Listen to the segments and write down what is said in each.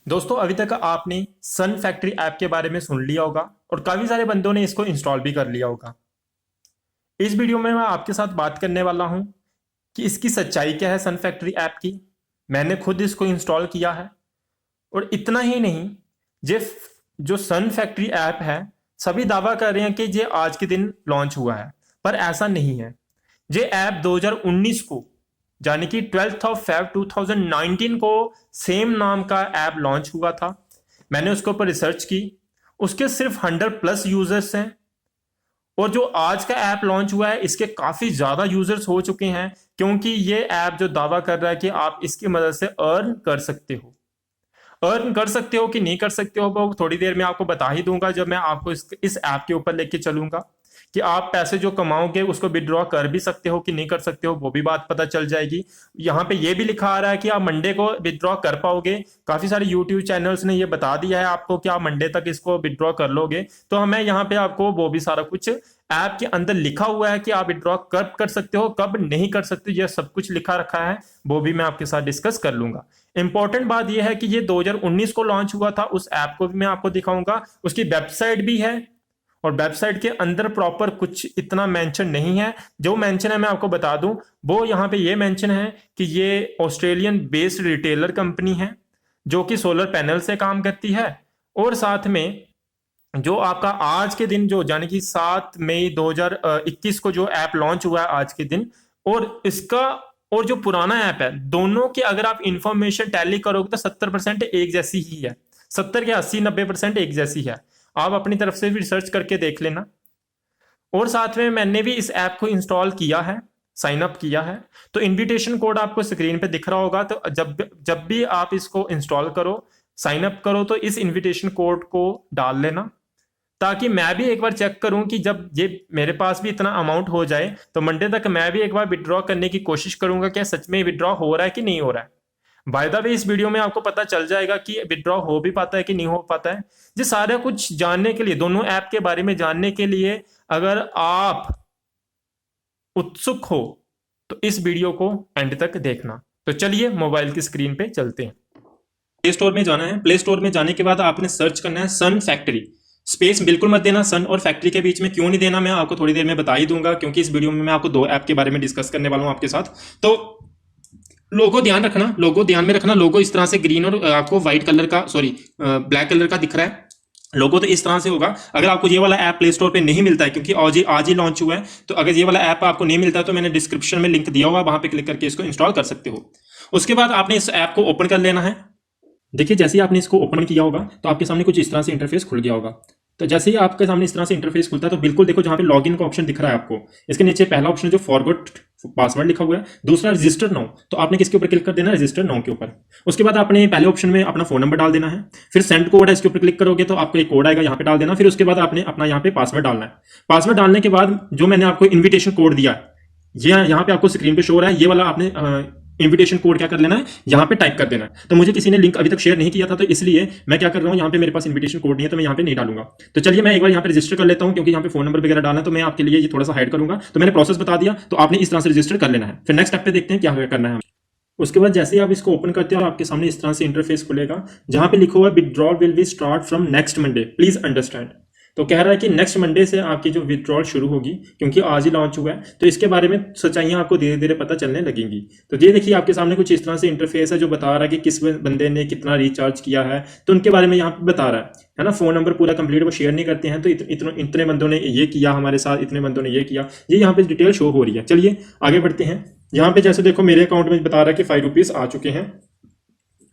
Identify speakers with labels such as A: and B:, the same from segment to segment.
A: दोस्तों अभी तक आपने सन फैक्ट्री ऐप के बारे में सुन लिया होगा और काफी सारे बंदों ने इसको इंस्टॉल भी कर लिया होगा। इस वीडियो में मैं आपके साथ बात करने वाला हूं कि इसकी सच्चाई क्या है सन फैक्ट्री ऐप की। मैंने खुद इसको इंस्टॉल किया है और इतना ही नहीं, जे जो सन फैक्ट्री ऐप है सभी दावा कर रहे हैं कि ये आज के दिन लॉन्च हुआ है, पर ऐसा नहीं है। ये ऐप 2019 को यानी कि 12 ऑफ फेब 2019 को सेम नाम का ऐप लॉन्च हुआ था। मैंने उसके ऊपर रिसर्च की, उसके सिर्फ 100+ यूजर्स हैं और जो आज का ऐप लॉन्च हुआ है इसके काफी ज्यादा यूजर्स हो चुके हैं, क्योंकि ये ऐप जो दावा कर रहा है कि आप इसकी मदद से अर्न कर सकते हो। अर्न कर सकते हो कि नहीं कर सकते हो वो थोड़ी देर में आपको बता ही दूंगा, जब मैं आपको इस ऐप के ऊपर लेके चलूंगा कि आप पैसे जो कमाओगे उसको विड्रॉ कर भी सकते हो कि नहीं कर सकते हो, वो भी बात पता चल जाएगी। यहाँ पे ये भी लिखा आ रहा है कि आप मंडे को विड्रॉ कर पाओगे। काफी सारे यूट्यूब चैनल्स ने ये बता दिया है आपको कि आप मंडे तक इसको विड्रॉ कर लोगे, तो मैं यहाँ पे आपको वो भी सारा कुछ ऐप के अंदर लिखा हुआ है कि आप विड्रॉ कब कर सकते हो कब नहीं कर सकते, यह सब कुछ लिखा रखा है, वो भी मैं आपके साथ डिस्कस कर लूंगा। इंपॉर्टेंट बात यह है कि ये 2019 को लॉन्च हुआ था, उस ऐप को भी मैं आपको दिखाऊंगा, उसकी वेबसाइट भी है और वेबसाइट के अंदर प्रॉपर कुछ इतना मेंशन नहीं है। जो मेंशन है मैं आपको बता दूं, वो यहाँ पे ये मेंशन है कि ये ऑस्ट्रेलियन बेस्ड रिटेलर कंपनी है जो कि सोलर पैनल से काम करती है, और साथ में जो आपका आज के दिन जो यानी कि 7 मई 2021 को जो ऐप लॉन्च हुआ है आज के दिन, और इसका और जो पुराना ऐप है, दोनों की अगर आप इंफॉर्मेशन टैली करोगे तो 70% एक जैसी ही है। 70 के 80-90% एक जैसी है। आप अपनी तरफ से भी रिसर्च करके देख लेना। और साथ में मैंने भी इस ऐप को इंस्टॉल किया है, साइन अप किया है, तो इनविटेशन कोड आपको स्क्रीन पे दिख रहा होगा। तो जब भी आप इसको इंस्टॉल करो, साइन अप करो, तो इस इनविटेशन कोड को डाल लेना, ताकि मैं भी एक बार चेक करूं कि जब ये मेरे पास भी इतना अमाउंट हो जाए तो मंडे तक मैं भी एक बार विड्रॉ करने की कोशिश करूंगा क्या सच में विड्रॉ हो रहा है कि नहीं हो रहा है। बाय द वे इस वीडियो में आपको पता चल जाएगा कि विड्रॉ हो भी पाता है कि नहीं हो पाता है। ये सारा कुछ जानने के लिए, दोनों ऐप के बारे में जानने के लिए अगर आप उत्सुक हो तो इस वीडियो को एंड तक देखना। तो चलिए मोबाइल की स्क्रीन पे चलते हैं। प्ले स्टोर में जाना है। प्ले स्टोर में जाने के बाद आपने सर्च करना है सन फैक्ट्री। स्पेस बिल्कुल मत देना, सन और फैक्ट्री के बीच में क्यों नहीं देना मैं आपको थोड़ी देर में बता ही दूंगा, क्योंकि इस वीडियो में मैं आपको दो ऐप के बारे में डिस्कस करने वाला हूं आपके साथ। तो लोगो ध्यान रखना, लोगो ध्यान में रखना। लोगो इस तरह से ग्रीन और आपको व्हाइट कलर का, सॉरी ब्लैक कलर का दिख रहा है। लोगो तो इस तरह से होगा। अगर आपको ये वाला ऐप प्ले स्टोर पे नहीं मिलता है, क्योंकि आज ही लॉन्च हुआ है, तो अगर ये वाला ऐप आपको नहीं मिलता है तो मैंने डिस्क्रिप्शन में लिंक दिया हुआ, वहां पे क्लिक करके इसको इंस्टॉल कर सकते हो। उसके बाद आपने इस ऐप को ओपन कर लेना है। देखिए जैसे ही आपने इसको ओपन किया होगा तो आपके सामने कुछ इस तरह से इंटरफेस खुल गया होगा। तो जैसे ही आपके सामने इस तरह से इंटरफेस खुलता है तो बिल्कुल देखो जहां पे लॉगिन का ऑप्शन दिख रहा है आपको, इसके नीचे पहला ऑप्शन जो फॉरगॉट पासवर्ड लिखा हुआ है, दूसरा रजिस्टर नाउ, तो आपने किसके ऊपर क्लिक कर देना है, रजिस्टर नाउ के ऊपर। उसके बाद आपने पहले ऑप्शन में अपना फोन नंबर डाल देना है, फिर सेंड कोड है, इसके ऊपर क्लिक करोगे तो आपको एक कोड आएगा, यहाँ पे डाल देना। फिर उसके बाद आपने अपना यहाँ पे पासवर्ड डालना है। पासवर्ड डालने के बाद जो मैंने आपको इन्विटेशन कोड दिया ये यहाँ पे आपको स्क्रीन पे शो हो रहा है, ये वाला आपने इन्विटेशन कोड क्या कर लेना है, यहाँ पे टाइप कर देना है। तो मुझे किसी ने लिंक अभी तक शेयर नहीं किया था, तो इसलिए मैं क्या कर रहा हूँ, यहाँ पे मेरे पास इन्विटेशन कोड नहीं है तो मैं यहाँ पे नहीं डालूंगा। तो चलिए मैं एक बार यहाँ पे रजिस्टर कर लेता हूँ, क्योंकि यहाँ पे फोन नंबर वगैरह डालना है तो मैं आपके लिए ये थोड़ा सा हाइड करूंगा। तो मैंने प्रोसेस बता दिया, तो आपने इस तरह से रजिस्टर कर लेना है। फिर नेक्स्ट स्टेप पे देखते हैं क्या करना है। उसके बाद जैसे ही आप इसको ओपन करते हो आपके सामने इस तरह से इंटरफेस खुलेगा, जहां पे लिखा हुआ है withdrawal will be start from next Monday, please understand. तो कह रहा है कि नेक्स्ट मंडे से आपकी जो विड्रॉल शुरू होगी, क्योंकि आज ही लॉन्च हुआ है, तो इसके बारे में सच्चाइयां आपको धीरे धीरे पता चलने लगेंगी। तो ये देखिए आपके सामने कुछ इस तरह से इंटरफेस है जो बता रहा है कि किस बंदे ने कितना रिचार्ज किया है, तो उनके बारे में यहाँ पे बता रहा है ना। फोन नंबर पूरा कंप्लीट वो शेयर नहीं करते हैं, तो इतने बंदों ने ये किया हमारे साथ, इतने बंदों ने ये किया, ये यहाँ पे डिटेल शो हो रही है। चलिए आगे बढ़ते हैं। यहाँ पे जैसे देखो मेरे अकाउंट में बता रहा है कि 5 रुपीज आ चुके हैं,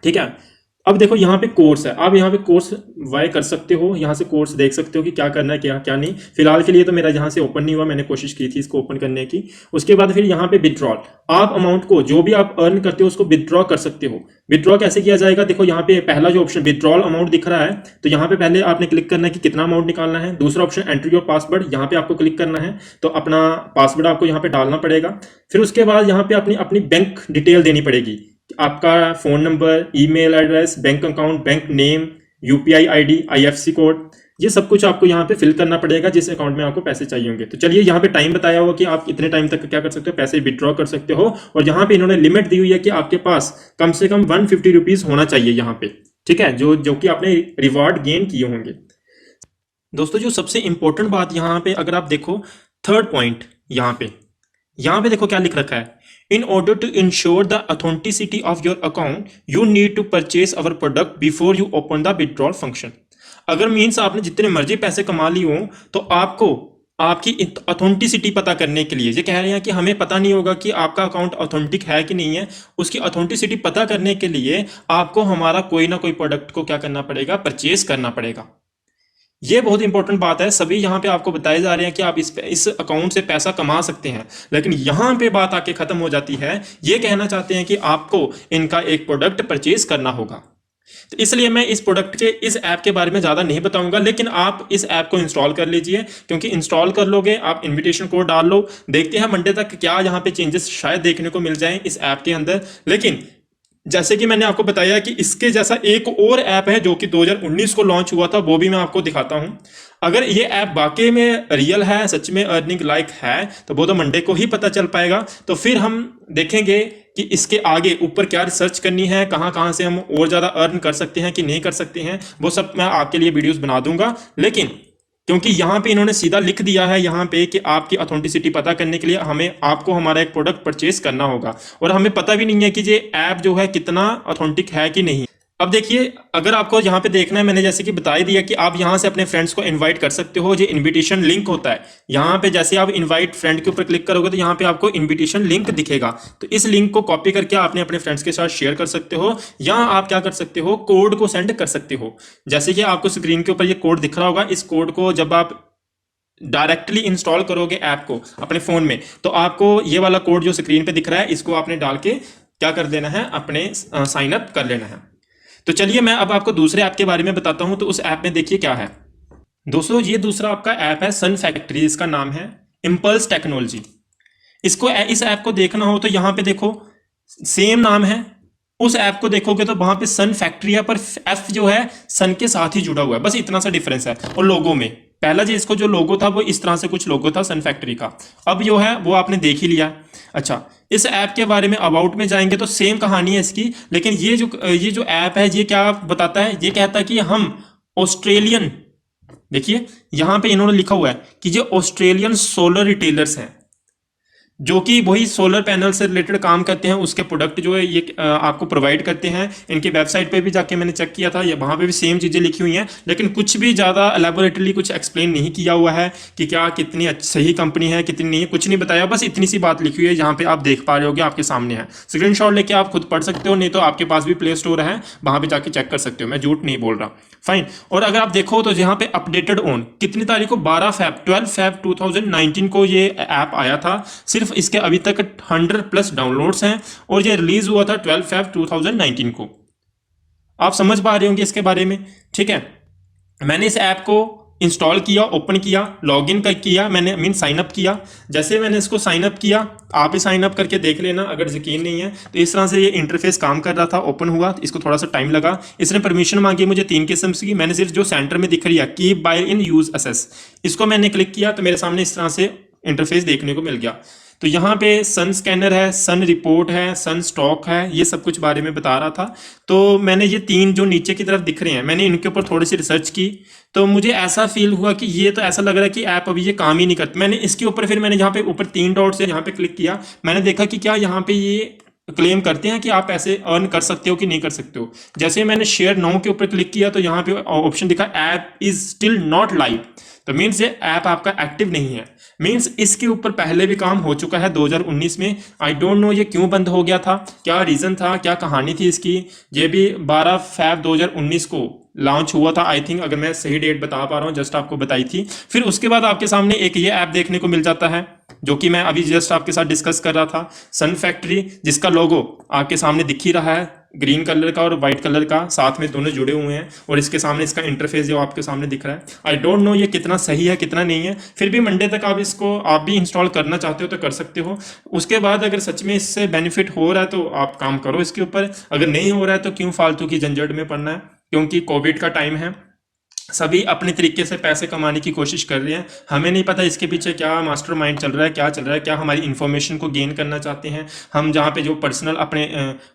A: ठीक है। अब देखो यहाँ पे कोर्स है, आप यहाँ पे कोर्स वाई कर सकते हो, यहाँ से कोर्स देख सकते हो कि क्या करना है क्या क्या नहीं। फिलहाल के लिए तो मेरा यहाँ से ओपन नहीं हुआ, मैंने कोशिश की थी इसको ओपन करने की। उसके बाद फिर यहाँ पे विड्रॉल, आप अमाउंट को जो भी आप अर्न करते हो उसको विड्रॉ कर सकते हो। विड्रॉ कैसे किया जाएगा, देखो यहाँ पे पहला जो ऑप्शन विड्रॉल अमाउंट दिख रहा है, तो यहाँ पे पहले आपने क्लिक करना है कि कितना अमाउंट निकालना है। दूसरा ऑप्शन एंट्री योर पासवर्ड, यहाँ पे आपको क्लिक करना है, तो अपना पासवर्ड आपको यहाँ पे डालना पड़ेगा। फिर उसके बाद यहाँ पे अपनी बैंक डिटेल देनी पड़ेगी, आपका phone number, email address, bank account, bank name, UPI ID, IFSC code, ये सब कुछ आपको यहाँ पे फिल करना पड़ेगा जिस अकाउंट में आपको पैसे चाहिए होंगे। तो चलिए यहाँ पे टाइम बताया हुआ कि आप इतने टाइम तक क्या कर सकते हो, पैसे विड्रॉ कर सकते हो। और यहाँ पे इन्होंने लिमिट दी हुई है कि आपके पास कम से कम 150 रुपीज होना चाहिए यहाँ पे, ठीक है, जो जो कि आपने रिवॉर्ड गेन किए होंगे। दोस्तों जो सबसे इंपॉर्टेंट बात यहाँ पे अगर आप देखो, थर्ड पॉइंट यहाँ पे देखो क्या लिख रखा है, in order to ensure the authenticity of your account you need to purchase our product before you open the withdrawal function. अगर मीन्स आपने जितने मर्जी पैसे कमा लिए हो तो आपको आपकी ऑथेंटिसिटी पता करने के लिए, ये कह रहे हैं कि हमें पता नहीं होगा कि आपका अकाउंट ऑथेंटिक है कि नहीं है, उसकी ऑथेंटिसिटी पता करने के लिए आपको हमारा कोई ना कोई प्रोडक्ट को क्या करना पड़ेगा, परचेज करना पड़ेगा। ये बहुत इंपॉर्टेंट बात है, सभी यहाँ पे आपको बताए जा रहे हैं कि आप इस अकाउंट से पैसा कमा सकते हैं, लेकिन यहाँ पे बात आके खत्म हो जाती है। ये कहना चाहते हैं कि आपको इनका एक प्रोडक्ट परचेज करना होगा। तो इसलिए मैं इस प्रोडक्ट के इस ऐप के बारे में ज़्यादा नहीं बताऊंगा, लेकिन आप इस ऐप को इंस्टॉल कर लीजिए, क्योंकि इंस्टॉल कर लोगे, आप इनविटेशन कोड डाल लो, देखते हैं मंडे तक क्या यहाँ पे चेंजेस शायद देखने को मिल जाएं इस ऐप के अंदर। लेकिन जैसे कि मैंने आपको बताया कि इसके जैसा एक और ऐप है जो कि 2019 को लॉन्च हुआ था, वो भी मैं आपको दिखाता हूं। अगर ये ऐप वाकई में रियल है, सच में अर्निंग लाइक है, तो वो तो मंडे को ही पता चल पाएगा। तो फिर हम देखेंगे कि इसके आगे ऊपर क्या रिसर्च करनी है, कहाँ कहाँ से हम और ज़्यादा अर्न कर सकते हैं कि नहीं कर सकते हैं, वो सब मैं आपके लिए वीडियोस बना दूंगा। लेकिन क्योंकि यहाँ पे इन्होंने सीधा लिख दिया है यहाँ पे कि आपकी ऑथेंटिसिटी पता करने के लिए हमें आपको हमारा एक प्रोडक्ट परचेज करना होगा, और हमें पता भी नहीं है कि ये ऐप जो है कितना ऑथेंटिक है कि नहीं। अब देखिए, अगर आपको यहाँ पे देखना है, मैंने जैसे कि बता ही दिया कि आप यहाँ से अपने फ्रेंड्स को इनवाइट कर सकते हो। जो इनविटेशन लिंक होता है यहाँ पे, जैसे आप इनवाइट फ्रेंड के ऊपर क्लिक करोगे तो यहाँ पे आपको इनविटेशन लिंक दिखेगा। तो इस लिंक को कॉपी करके आपने अपने फ्रेंड्स के साथ शेयर कर सकते हो, या आप क्या कर सकते हो, कोड को सेंड कर सकते हो। जैसे कि आपको स्क्रीन के ऊपर ये कोड दिख रहा होगा, इस कोड को जब आप डायरेक्टली इंस्टॉल करोगे ऐप को अपने फोन में, तो आपको ये वाला कोड जो स्क्रीन पे दिख रहा है, इसको आपने डाल के क्या कर देना है, अपने साइन अप कर लेना है। तो चलिए मैं अब आपको दूसरे ऐप के बारे में बताता हूं। तो उस ऐप में देखिए क्या है दोस्तों, ये दूसरा आपका ऐप है सन फैक्ट्री, इसका नाम है इम्पल्स टेक्नोलॉजी। इस ऐप को देखना हो तो यहाँ पे देखो सेम नाम है। उस ऐप को देखोगे तो वहां पे सन फैक्ट्री है, पर एफ जो है सन के साथ ही जुड़ा हुआ है, बस इतना सा डिफरेंस है। और लोगो में पहला जो इसको जो लोगो था वो इस तरह से कुछ लोगो था सन फैक्ट्री का, अब जो है वो आपने देख ही लिया। अच्छा, इस ऐप के बारे में अबाउट में जाएंगे तो सेम कहानी है इसकी, लेकिन ये जो ऐप है ये क्या बताता है, ये कहता है कि हम ऑस्ट्रेलियन, देखिए यहां पे इन्होंने लिखा हुआ है कि ये ऑस्ट्रेलियन सोलर रिटेलर्स हैं, जो कि वही सोलर पैनल से रिलेटेड काम करते हैं, उसके प्रोडक्ट जो है ये आपको प्रोवाइड करते हैं। इनकी वेबसाइट पे भी जाके मैंने चेक किया था, ये वहाँ पे भी सेम चीज़ें लिखी हुई हैं, लेकिन कुछ भी ज़्यादा एलेबोरेटली कुछ एक्सप्लेन नहीं किया हुआ है कि क्या कितनी सही कंपनी है कितनी नहीं है, कुछ नहीं बताया, बस इतनी सी बात लिखी हुई है। यहाँ पे आप देख पा रहे होगे, आपके सामने है, स्क्रीनशॉट लेके आप खुद पढ़ सकते हो, नहीं तो आपके पास भी प्ले स्टोर है, वहाँ पे जाके चेक कर सकते हो, मैं झूठ नहीं बोल रहा। फाइन। और अगर आप देखो तो यहाँ पे अपडेटेड ऑन कितनी तारीख को, 12 फेब 2019 को ये ऐप आया था। सिर्फ इसके अभी तक 100+ डाउनलोड्स हैं, और ये रिलीज हुआ था 12 फेब 2019 को। आप समझ पा रहे होंगे इसके बारे में, ठीक है। मैंने इस ऐप को इंस्टॉल किया, ओपन किया, लॉगिन किया, मैंने मीन साइन अप किया। जैसे मैंने इसको साइन अप किया, आप भी साइन अप करके देख लेना अगर यकीन नहीं है तो। इस तरह से ये इंटरफेस काम कर रहा था, ओपन हुआ, तो इसको थोड़ा सा टाइम लगा। इसने परमिशन मांगी मुझे 3 किस्म की, मैंने सिर्फ जो सेंटर में दिख रही है keep by in use access, इसको मैंने क्लिक किया तो मेरे सामने इस तरह से इंटरफेस देखने को मिल गया। तो यहाँ पे सन स्कैनर है, सन रिपोर्ट है, सन स्टॉक है, ये सब कुछ बारे में बता रहा था। तो मैंने ये 3 जो नीचे की तरफ दिख रहे हैं, मैंने इनके ऊपर थोड़ी सी रिसर्च की, तो मुझे ऐसा फील हुआ कि ये तो ऐसा लग रहा है कि ऐप अभी ये काम ही नहीं करता। मैंने इसके ऊपर फिर मैंने यहाँ पे ऊपर 3 डॉट्स है, यहाँ पे क्लिक किया, मैंने देखा कि क्या यहाँ पे ये क्लेम करते हैं कि आप पैसे अर्न कर सकते हो कि नहीं कर सकते हो। जैसे मैंने शेयर नाउ के ऊपर क्लिक किया तो यहाँ पे ऑप्शन दिखा app is still not live, तो मीन्स ये ऐप आपका एक्टिव नहीं है, मीन्स इसके ऊपर पहले भी काम हो चुका है 2019 में। आई डोंट नो ये क्यों बंद हो गया था, क्या रीज़न था, क्या कहानी थी इसकी। ये भी 12 फेब 2019 को लॉन्च हुआ था, आई थिंक, अगर मैं सही डेट बता पा रहा हूँ, जस्ट आपको बताई थी। फिर उसके बाद आपके सामने एक ये ऐप देखने को मिल जाता है जो कि मैं अभी जस्ट आपके साथ डिस्कस कर रहा था, सन फैक्ट्री, जिसका लोगो आपके सामने दिख ही रहा है, ग्रीन कलर का और वाइट कलर का, साथ में दोनों जुड़े हुए हैं, और इसके सामने इसका इंटरफेस जो आपके सामने दिख रहा है। आई डोंट नो ये कितना सही है कितना नहीं है, फिर भी मंडे तक आप भी इंस्टॉल करना चाहते हो तो कर सकते हो। उसके बाद अगर सच में इससे बेनिफिट हो रहा है तो आप काम करो इसके ऊपर, अगर नहीं हो रहा है तो क्यों फालतू की झंझट में पड़ना है, क्योंकि कोविड का टाइम है, सभी अपने तरीके से पैसे कमाने की कोशिश कर रहे हैं। हमें नहीं पता इसके पीछे क्या मास्टरमाइंड चल रहा है, क्या चल रहा है, क्या हमारी इन्फॉर्मेशन को गेन करना चाहते हैं। हम जहाँ पे जो पर्सनल अपने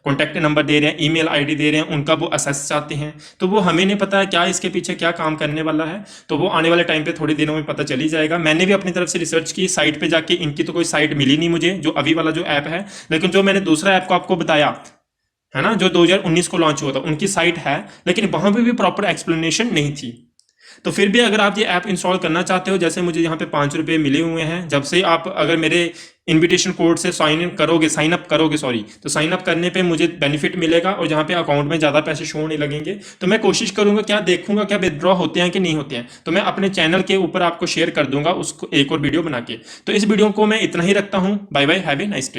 A: कॉन्टैक्ट नंबर दे रहे हैं, ईमेल आईडी दे रहे हैं, उनका वो असेस चाहते हैं। तो वो हमें नहीं पता है क्या इसके पीछे क्या काम करने वाला है। तो वो आने वाले टाइम पे थोड़ी दिनों में पता चल ही जाएगा। मैंने भी अपनी तरफ से रिसर्च की, साइट पे जाके इनकी तो कोई साइट मिली नहीं मुझे, जो अभी वाला जो ऐप है। लेकिन जो मैंने दूसरा ऐप को आपको बताया है ना, जो 2019 को लॉन्च हुआ था, उनकी साइट है, लेकिन वहां पे भी प्रॉपर एक्सप्लेनेशन नहीं थी। तो फिर भी अगर आप ये ऐप इंस्टॉल करना चाहते हो, जैसे मुझे यहाँ पे 5 रुपये मिले हुए हैं, जब से आप अगर मेरे इनविटेशन कोड से साइन अप करोगे सॉरी, तो साइन अप करने पे मुझे बेनिफिट मिलेगा और जहाँ पे अकाउंट में ज़्यादा पैसे शो होने लगेंगे। तो मैं कोशिश करूंगा, क्या देखूंगा क्या विदड्रॉ होते हैं कि नहीं होते हैं, तो मैं अपने चैनल के ऊपर आपको शेयर कर दूंगा उसको एक और वीडियो बना के। तो इस वीडियो को मैं इतना ही रखता हूँ। Bye bye, have a nice day.